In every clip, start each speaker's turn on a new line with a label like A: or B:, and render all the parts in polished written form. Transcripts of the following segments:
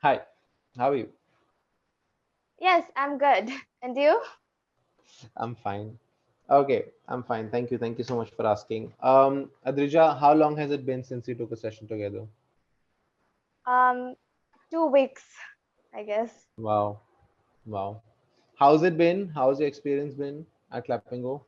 A: Hi, how are you?
B: Yes, I'm good. And you?
A: I'm fine. Okay, I'm fine. Thank you. Thank you so much for asking. Adrija, how long has it been since we took a session together?
B: Um, 2 weeks, I guess.
A: Wow, wow. How's it been? How's your experience been at Clapingo?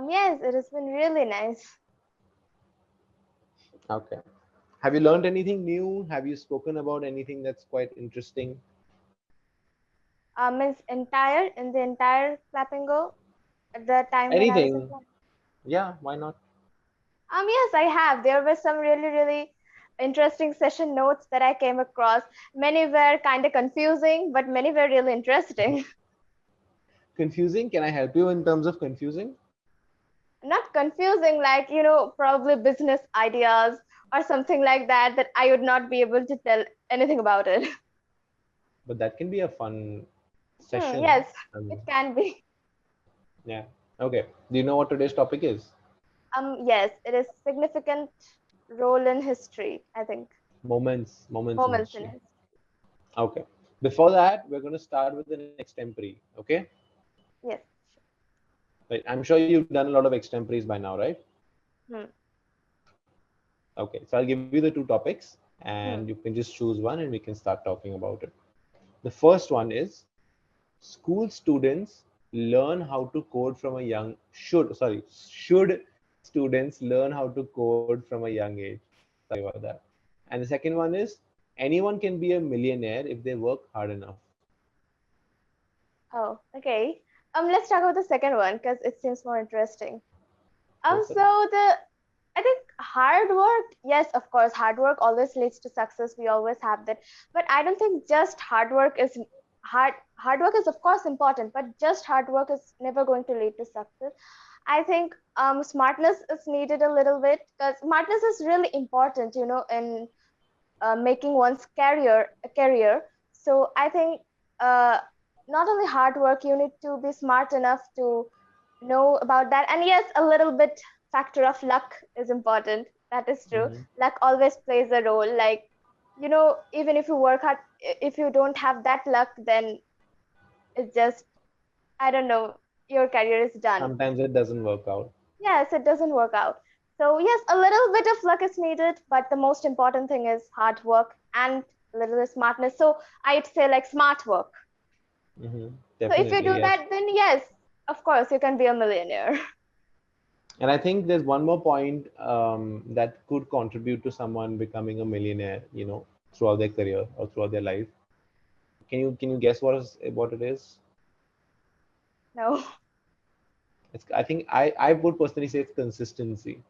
B: Yes, it has been really nice.
A: Okay. Have you learned anything new? Have you spoken about anything that's quite interesting?
B: Means in the entire Clapingo at the time when I was in
A: Anything?
B: class.
A: Yeah, why not?
B: Yes, I have. There were some really interesting session notes that I came across. Many were kind of confusing, but many were really interesting.
A: Confusing? Can I help you in terms of confusing?
B: Not confusing, like, probably business ideas or something like that, that I would not be able to tell anything about it.
A: But that can be a fun session.
B: Yes,
A: I mean,
B: it can be.
A: yeah. Okay. Do you know what today's topic is?
B: Yes, it is significant role in history, I think.
A: Moments in
B: Moments in
A: history.
B: history.
A: Okay. Before that, we're going to start with an extempore. Okay.
B: Yes.
A: Right. I'm sure you've done a lot of extemporaries by now, right?
B: Hmm.
A: Okay. So I'll give you the two topics and you
B: Hmm.
A: can just choose one and we can start talking about it. The first one is school students learn how to code from a young should students learn how to code from a young age? Sorry about that. And the second one is anyone can be a millionaire if they work hard enough.
B: Oh, okay. Let's talk about the second one because it seems more interesting.
A: Go for it.
B: So I think hard work, yes, of course, hard work always leads to success. We always have that. But I don't think just hard work is of course important, but just hard work is never going to lead to success. I think smartness is needed a little bit because smartness is really important, in making one's career a career. So I think uh, not only hard work, you need to be smart enough to know about that. And yes, a little bit factor of luck is important. That is true.
A: Hmm.
B: Luck always plays a role. Like, even if you work hard, if you don't have that luck, then it's just, I don't know, your career is done.
A: Sometimes it doesn't work out.
B: Yes, it doesn't work out. So yes, a little bit of luck is needed, but the most important thing is hard work and a little bit smartness. So I'd say like smart work.
A: Hmm.
B: So if you
A: Definitely,
B: do
A: yes.
B: that, then yes, of course you can be a millionaire.
A: And I think there's one more point that could contribute to someone becoming a millionaire, throughout their career or throughout their life. Can you guess what it is?
B: No.
A: It's I think I would personally say it's consistency,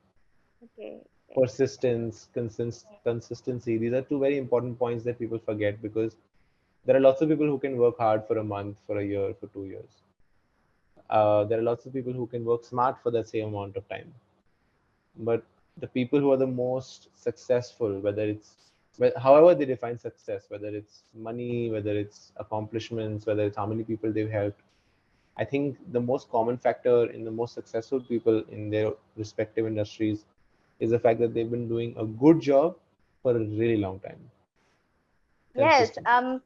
B: Okay. Okay.
A: persistence, consistency. These are two very important points that people forget because there are lots of people who can work hard for a month, for a year, for 2 years. There are lots of people who can work smart for that same amount of time. But the people who are the most successful, however they define success, whether it's money, whether it's accomplishments, whether it's how many people they've helped, I think the most common factor in the most successful people in their respective industries is the fact that they've been doing a good job for a really long time
B: Yes.
A: consistently.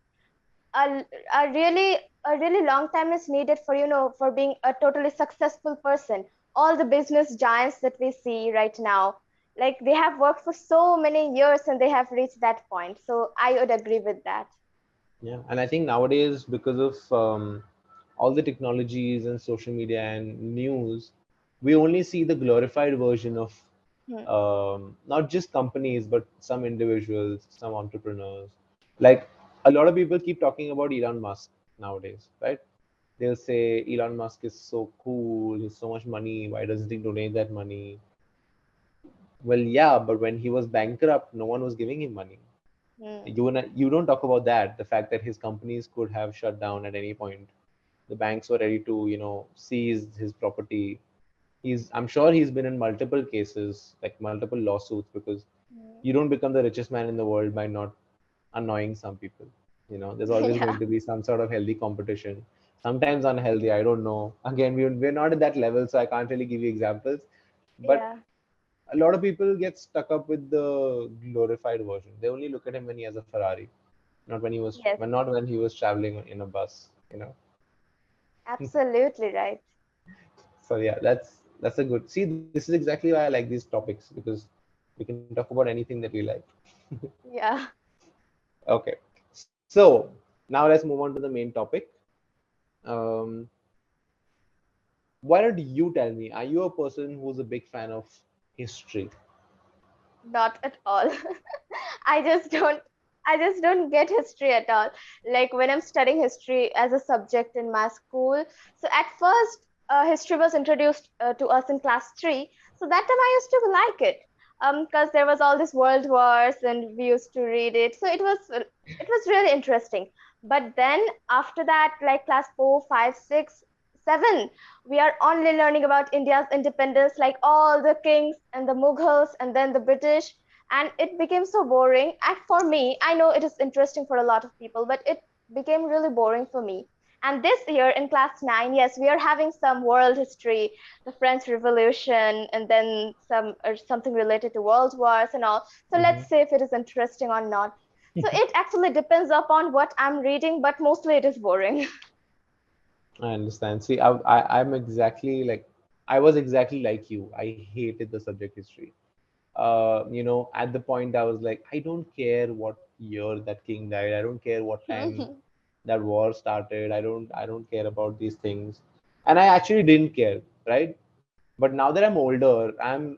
B: A, a really a really long time is needed for for being a totally successful person. All the business giants that we see right now, like they have worked for so many years and they have reached that point. So I would agree with that.
A: Yeah, and I think nowadays because of all the technologies and social media and news, we only see the glorified version of
B: Hmm.
A: not just companies but some individuals, some entrepreneurs. Like a lot of people keep talking about Elon Musk nowadays, right? They'll say Elon Musk is so cool, he's so much money, why doesn't he donate that money? Well, yeah, but when he was bankrupt, no one was giving him money.
B: Hmm.
A: You don't talk about that, the fact that his companies could have shut down at any point. The banks were ready to, seize his property. I'm sure he's been in multiple cases, like multiple lawsuits, because
B: Hmm.
A: you don't become the richest man in the world by not annoying some people. There's always
B: Yeah.
A: going to be some sort of healthy competition. Sometimes unhealthy, I don't know. Again, we're not at that level, so I can't really give you examples. But
B: Yeah.
A: a lot of people get stuck up with the glorified version. They only look at him when he has a Ferrari.
B: Yes,
A: not when he was traveling in a bus, you know.
B: absolutely right.
A: So yeah, that's a good. See, this is exactly why I like these topics, because we can talk about anything that we like.
B: Yeah.
A: Okay, so now let's move on to the main topic. Um, why don't you tell me? Are you a person who's a big fan of history?
B: Not at all. I just don't I just don't get history at all. Like when I'm studying history as a subject in my school. So at first, history was introduced to us in class 3. So that time I used to like it. Because there was all these world wars and we used to read it. So it was really interesting. But then after that, like class 4, 5, 6, 7, we are only learning about India's independence, like all the kings and the Mughals and then the British, and it became so boring. And for me, I know it is interesting for a lot of people, but it became really boring for me. And this year in class 9, yes, we are having some world history, the French Revolution, and then some or something related to world wars and all. So
A: Hmm.
B: let's see if it is interesting or not. So it actually depends upon what I'm reading, but mostly it is boring.
A: I understand. See, I'm exactly like, I was exactly like you. I hated the subject history. At the point I was like, I don't care what year that king died. I don't care what time that war started. I don't care about these things. And I actually didn't care, right? But now that I'm older,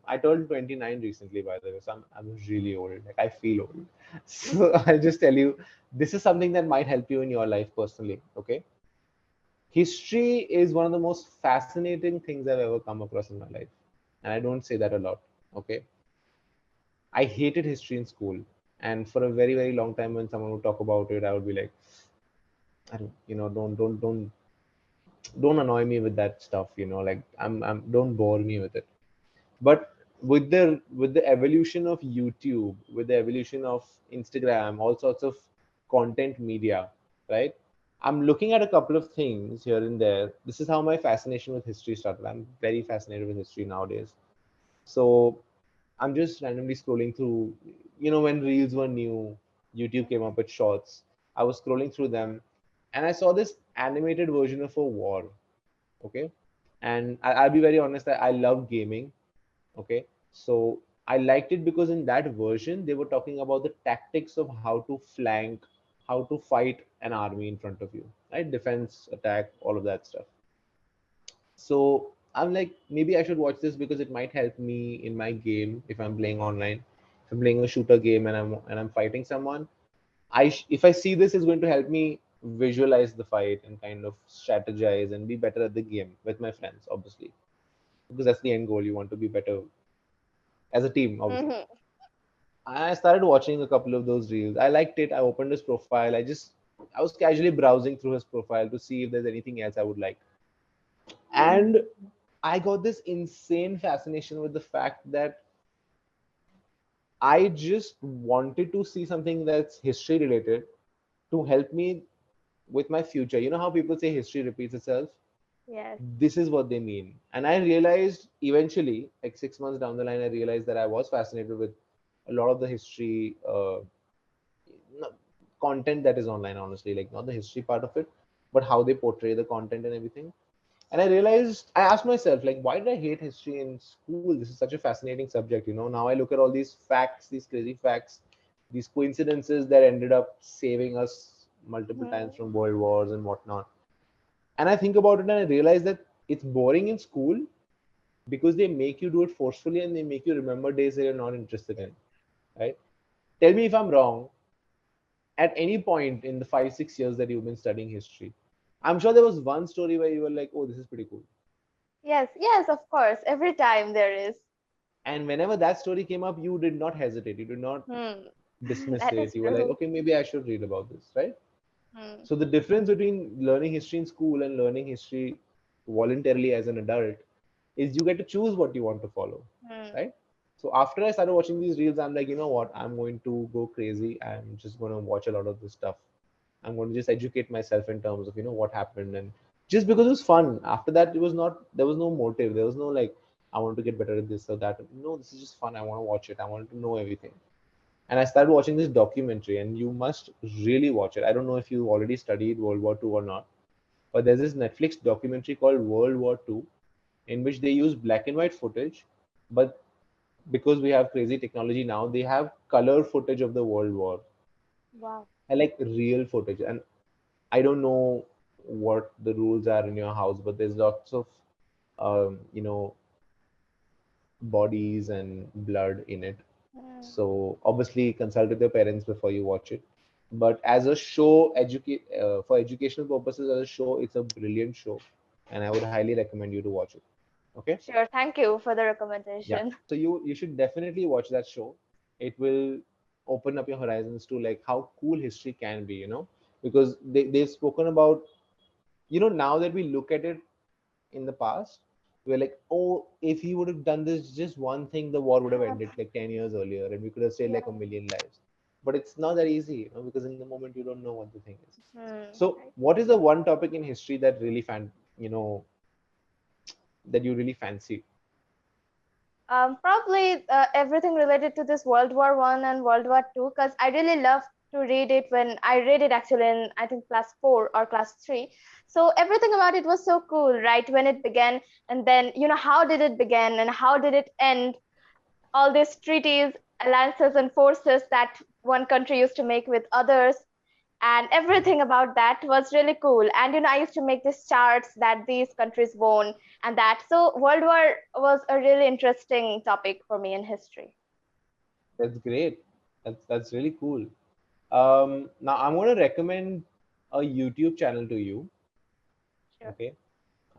A: I turned 29 recently, by the way. So I'm really old. Like I feel old. So I'll just tell you, this is something that might help you in your life personally. Okay. History is one of the most fascinating things I've ever come across in my life. And I don't say that a lot. Okay. I hated history in school. And for a very, very long time, when someone would talk about it, I would be like, I don't, don't annoy me with that stuff. Like don't bore me with it. But with the evolution of YouTube, with the evolution of Instagram, all sorts of content media, right? I'm looking at a couple of things here and there. This is how my fascination with history started. I'm very fascinated with history nowadays. So I'm just randomly scrolling through, when reels were new, YouTube came up with shorts. I was scrolling through them and I saw this animated version of a war. Okay. And I'll be very honest, I love gaming. Okay. So I liked it because in that version, they were talking about the tactics of how to flank, how to fight an army in front of you, right? Defense, attack, all of that stuff. So I'm like, maybe I should watch this because it might help me in my game if I'm playing online. If I'm playing a shooter game and I'm fighting someone, if I see this, is going to help me visualize the fight and kind of strategize and be better at the game with my friends, obviously, because that's the end goal. You want to be better as a team, obviously.
B: Mhm.
A: I started watching a couple of those reels. I liked it. I opened his profile. I was casually browsing through his profile to see if there's anything else I would like. And I got this insane fascination with the fact that I just wanted to see something that's history related to help me with my future. You know how people say history repeats itself?
B: Yes.
A: This is what they mean. And I realized eventually, like 6 months down the line, I realized that I was fascinated with a lot of the history no- content that is online, honestly, like not the history part of it, but how they portray the content and everything. And I realized, I asked myself, like, why did I hate history in school? This is such a fascinating subject. Now I look at all these facts, these crazy facts, these coincidences that ended up saving us multiple times
B: Mhm.
A: from world wars and whatnot. And I think about it and I realize that it's boring in school because they make you do it forcefully and they make you remember days that you're not interested in, right? Tell me if I'm wrong. At any point in the 5 6 years that you've been studying history, I'm sure there was one story where you were like, oh, this is pretty cool.
B: Yes, yes, of course. Every time there is.
A: And whenever that story came up, you did not hesitate. You did not
B: Hmm.
A: dismiss
B: That
A: it.
B: is
A: You were like,
B: true.
A: okay, maybe I should read about this, right?
B: Hmm.
A: So the difference between learning history in school and learning history voluntarily as an adult is you get to choose what you want to follow,
B: Hmm.
A: right? So after I started watching these reels, I'm like, you know what? I'm going to go crazy. I'm just going to watch a lot of this stuff. I'm going to just educate myself in terms of what happened, and just because it was fun. After that, it was not. There was no motive. There was no like, I want to get better at this or that. No, this is just fun. I want to watch it. I want to know everything. And I started watching this documentary, and you must really watch it. I don't know if you already studied World War II or not, but there's this Netflix documentary called World War II, in which they use black and white footage, but because we have crazy technology now, they have color footage of the World War,
B: Wow.
A: and like real footage. And I don't know what the rules are in your house, but there's lots of you know, bodies and blood in it.
B: Mm.
A: So obviously consult with your parents before you watch it. But as a show, educate for educational purposes, as a show, it's a brilliant show, and I would highly recommend you to watch it. Okay?
B: Sure. Thank you for the
A: Yeah.
B: recommendation.
A: So you should definitely watch that show. It will open up your horizons to like how cool history can be, you know, because they've spoken about, you know, now that we look at it in the past, we're like, oh, if he would have done this just one thing, the war would have ended like 10 years earlier and we could have saved
B: Yeah.
A: like a million lives. But it's not that easy, you know, because in the moment you don't know what the thing is.
B: Hmm.
A: So what is the one topic in history that really you know, that you really fancy?
B: Probably everything related to this World War One and World War Two, because I really love to read it when I read it actually in I think class four or class three. So everything about it was so cool, right? When it began, and then how did it begin and how did it end? All these treaties, alliances, and forces that one country used to make with others, and everything about that was really cool. And I used to make these charts that these countries won and that. So World War was a really interesting topic for me in history.
A: That's great. That's really cool. Now I'm going to recommend a YouTube channel to you.
B: Sure.
A: Okay.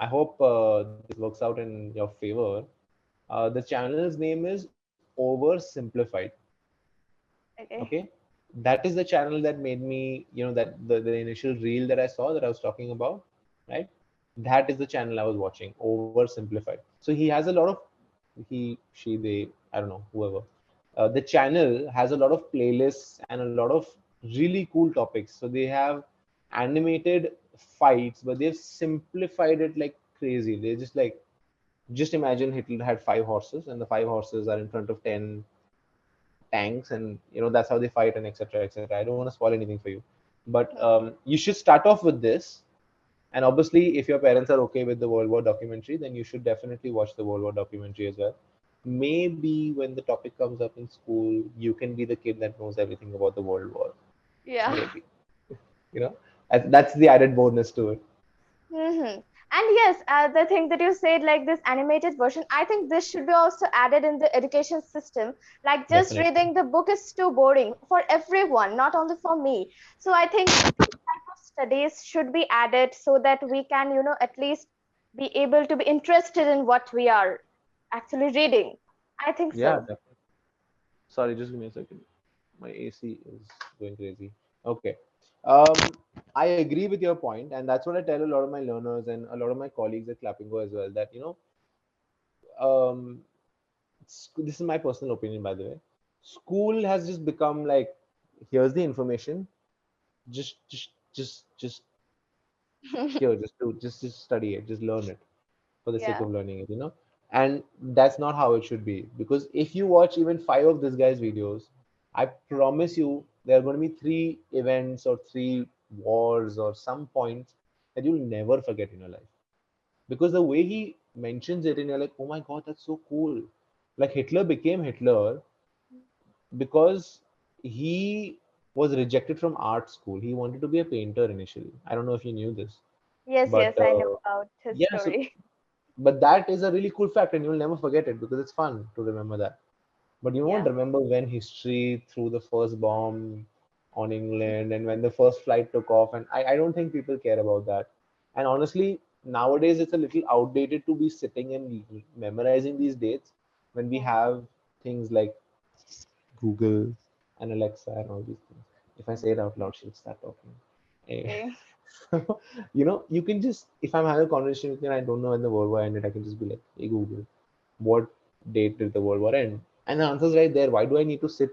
A: I hope this works out in your favor. The channel's name is Oversimplified.
B: Okay.
A: Okay. That is the channel that made me, you know, that the initial reel that I saw that I was talking about, right? That is the channel I was watching, Oversimplified. So he has a lot of, she, they, I don't know, whoever. The channel has a lot of playlists and a lot of really cool topics. So they have animated fights, but they've simplified it like crazy. They just like, just imagine Hitler had 5 horses, and the 5 horses are in front of 10 tanks, and you know that's how they fight, and etc., etc. I don't want to spoil anything for you, but
B: Mhm.
A: you should start off with this. And obviously, if your parents are okay with the World War documentary, then you should definitely watch the World War documentary as well. Maybe when the topic comes up in school, you can be the kid that knows everything about the World War.
B: Yeah.
A: Maybe, you know, that's the added bonus to it.
B: Hmm. And yes, the thing that you said, like this animated version, I think this should be also added in the education system. Like just
A: Definitely.
B: reading the book is too boring for everyone, not only for me. So I think these type of studies should be added so that we can, at least be able to be interested in what we are actually reading. I think
A: Yeah,
B: so.
A: definitely. Sorry, just give me a second. My AC is going crazy. Okay. Um, I agree with your point, and that's what I tell a lot of my learners and a lot of my colleagues at Clapingo as well. That um, this is my personal opinion, by the way. School has just become like, here's the information, just here, just study it, just learn it for the sake
B: Yeah.
A: of learning it, you know. And that's not how it should be, because if you watch even 5 of this guy's videos, I promise you there are going to be 3 events or 3 wars or some points that you'll never forget in your life, because the way he mentions it and you're like, oh my god, that's so cool. Like Hitler became Hitler because he was rejected from art school. He wanted to be a painter initially. I don't know if you knew this,
B: Yes,
A: but
B: yes, I know about his
A: yeah, so
B: story.
A: but that is a really cool fact, and you'll never forget it because it's fun to remember that. But you won't
B: Yeah.
A: remember when history threw the first bomb on England and when the first flight took off. And I don't think people care about that. And honestly, nowadays it's a little outdated to be sitting and memorizing these dates when we
B: Yeah.
A: have things like Google and Alexa and all these things. If I say it out loud, she'll start talking. Eh,
B: Okay.
A: so, you know, you can just, if I'm having a conversation with you and I don't know when the World War ended, I can just be like, hey Google, what date did the World War end? And the answer's right there. Why do I need to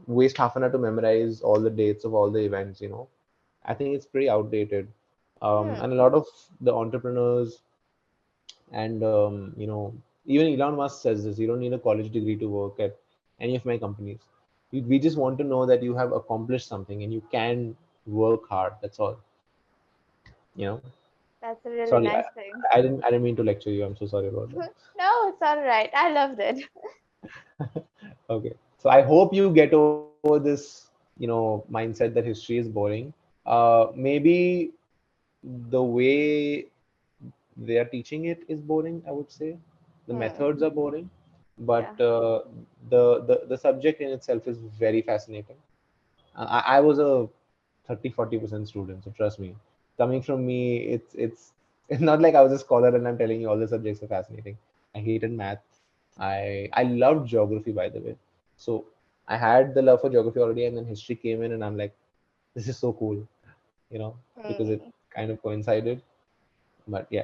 A: waste half an hour to memorize all the dates of all the events, you know? I think it's pretty outdated.
B: Hmm.
A: And a lot of the entrepreneurs and, you know, even Elon Musk says this, you don't need a college degree to work at any of my companies. We just want to know that you have accomplished something and you can work hard. That's all. You know.
B: That's a really
A: Sorry,
B: nice thing.
A: I didn't mean to lecture you. I'm so sorry about that.
B: No, it's all right. I loved it.
A: Okay. So I hope you get over this, mindset that history is boring. Maybe the way they are teaching it is boring, I would say. The
B: Hmm.
A: methods are boring, but
B: Yeah.
A: the subject in itself is very fascinating. I was a 30-40% student, so trust me. Coming from me, it's not like I was a scholar and I'm telling you all the subjects are fascinating. I hated math. I loved geography, by the way. So I had the love for geography already, and then history came in, and I'm like, this is so cool, because it
B: Hmm.
A: kind of coincided. But yeah.